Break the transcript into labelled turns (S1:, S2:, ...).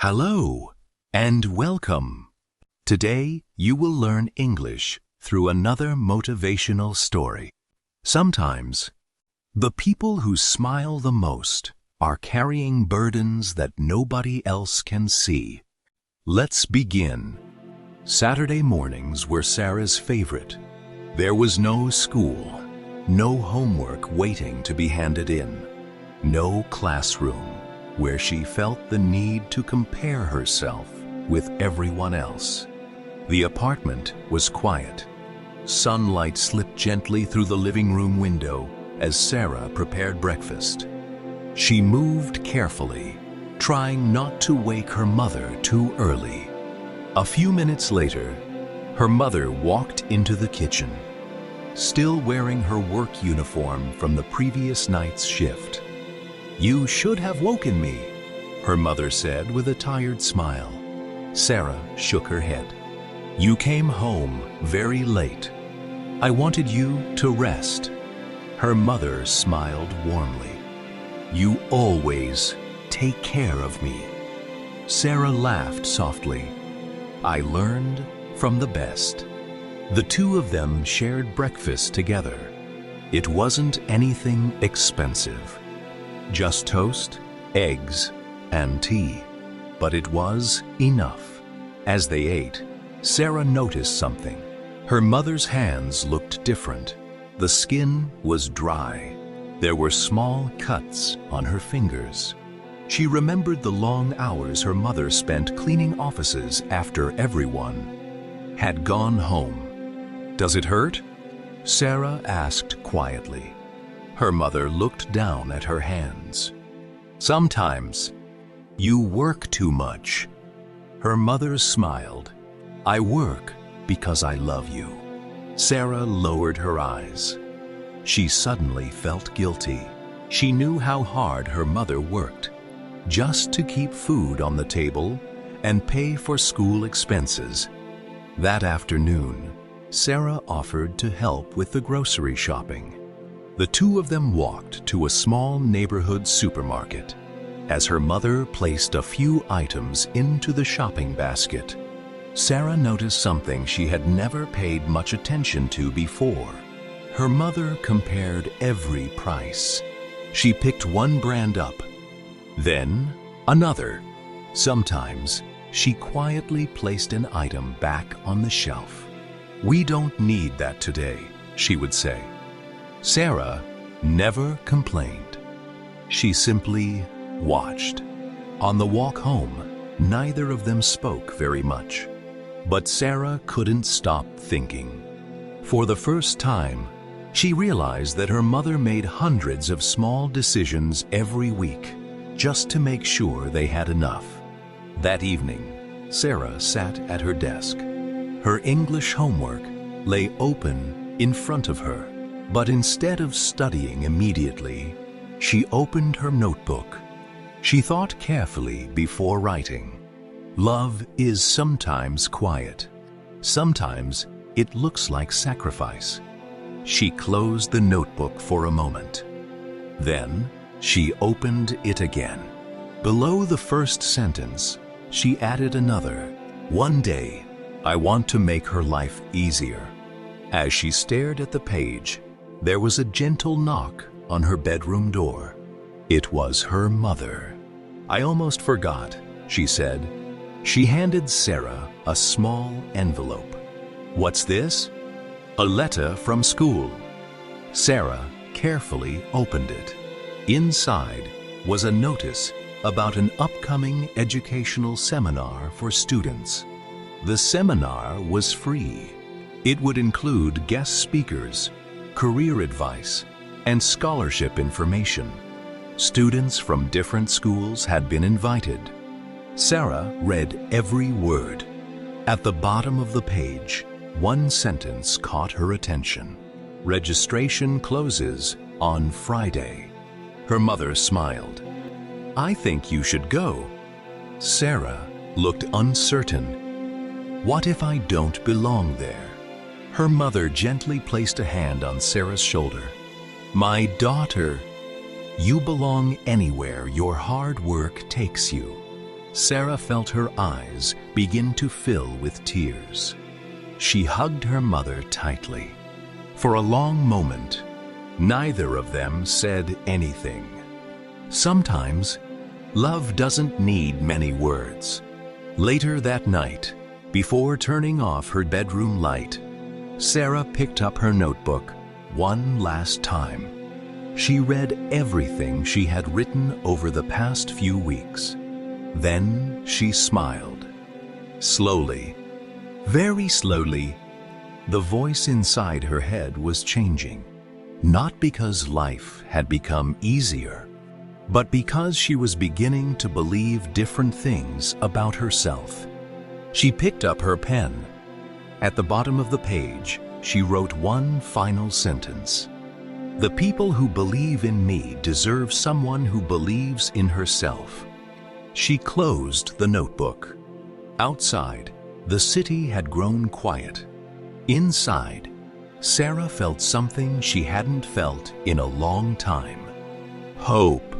S1: Hello and welcome. Today you will learn English through another motivational story. Sometimes, the people who smile the most are carrying burdens that nobody else can see. Let's begin. Saturday mornings were Sarah's favorite. There was no school, no homework waiting to be handed in, no classroom where she felt the need to compare herself with everyone else. The apartment was quiet. Sunlight slipped gently through the living room window as Sarah prepared breakfast. She moved carefully, trying not to wake her mother too early. A few minutes later, her mother walked into the kitchen, still wearing her work uniform from the previous night's shift. "You should have woken me," her mother said with a tired smile. Sarah shook her head. "You came home very late. I wanted you to rest." Her mother smiled warmly. "You always take care of me." Sarah laughed softly. "I learned from the best." The two of them shared breakfast together. It wasn't anything expensive. Just toast, eggs, and tea. But it was enough. As they ate, Sarah noticed something. Her mother's hands looked different. The skin was dry. There were small cuts on her fingers. She remembered the long hours her mother spent cleaning offices after everyone had gone home. "Does it hurt?" Sarah asked quietly. Her mother looked down at her hands. "Sometimes. You work too much." Her mother smiled. "I work because I love you." Sarah lowered her eyes. She suddenly felt guilty. She knew how hard her mother worked, just to keep food on the table and pay for school expenses. That afternoon, Sarah offered to help with the grocery shopping. The two of them walked to a small neighborhood supermarket. As her mother placed a few items into the shopping basket, Sarah noticed something she had never paid much attention to before. Her mother compared every price. She picked one brand up, then another. Sometimes she quietly placed an item back on the shelf. "We don't need that today," she would say. Sarah never complained. She simply watched. On the walk home, neither of them spoke very much. But Sarah couldn't stop thinking. For the first time, she realized that her mother made hundreds of small decisions every week just to make sure they had enough. That evening, Sarah sat at her desk. Her English homework lay open in front of her. But instead of studying immediately, she opened her notebook. She thought carefully before writing. Love is sometimes quiet. Sometimes it looks like sacrifice. She closed the notebook for a moment. Then she opened it again. Below the first sentence, she added another. "One day, I want to make her life easier." As she stared at the page, there was a gentle knock on her bedroom door. It was her mother. "I almost forgot," she said. She handed Sarah a small envelope. "What's this?" "A letter from school." Sarah carefully opened it. Inside was a notice about an upcoming educational seminar for students. The seminar was free. It would include guest speakers, career advice, and scholarship information. Students from different schools had been invited. Sarah read every word. At the bottom of the page, one sentence caught her attention. "Registration closes on Friday." Her mother smiled. "I think you should go." Sarah looked uncertain. What if I don't belong there? Her mother gently placed a hand on Sarah's shoulder. "My daughter, you belong anywhere your hard work takes you." Sarah felt her eyes begin to fill with tears. She hugged her mother tightly. For a long moment, neither of them said anything. Sometimes, love doesn't need many words. Later that night, before turning off her bedroom light, Sarah picked up her notebook one last time. She read everything she had written over the past few weeks. Then she smiled. Slowly, very slowly, the voice inside her head was changing. Not because life had become easier, but because she was beginning to believe different things about herself. She picked up her pen. At the bottom of the page, she wrote one final sentence. "The people who believe in me deserve someone who believes in herself." She closed the notebook. Outside, the city had grown quiet. Inside, Sarah felt something she hadn't felt in a long time. Hope.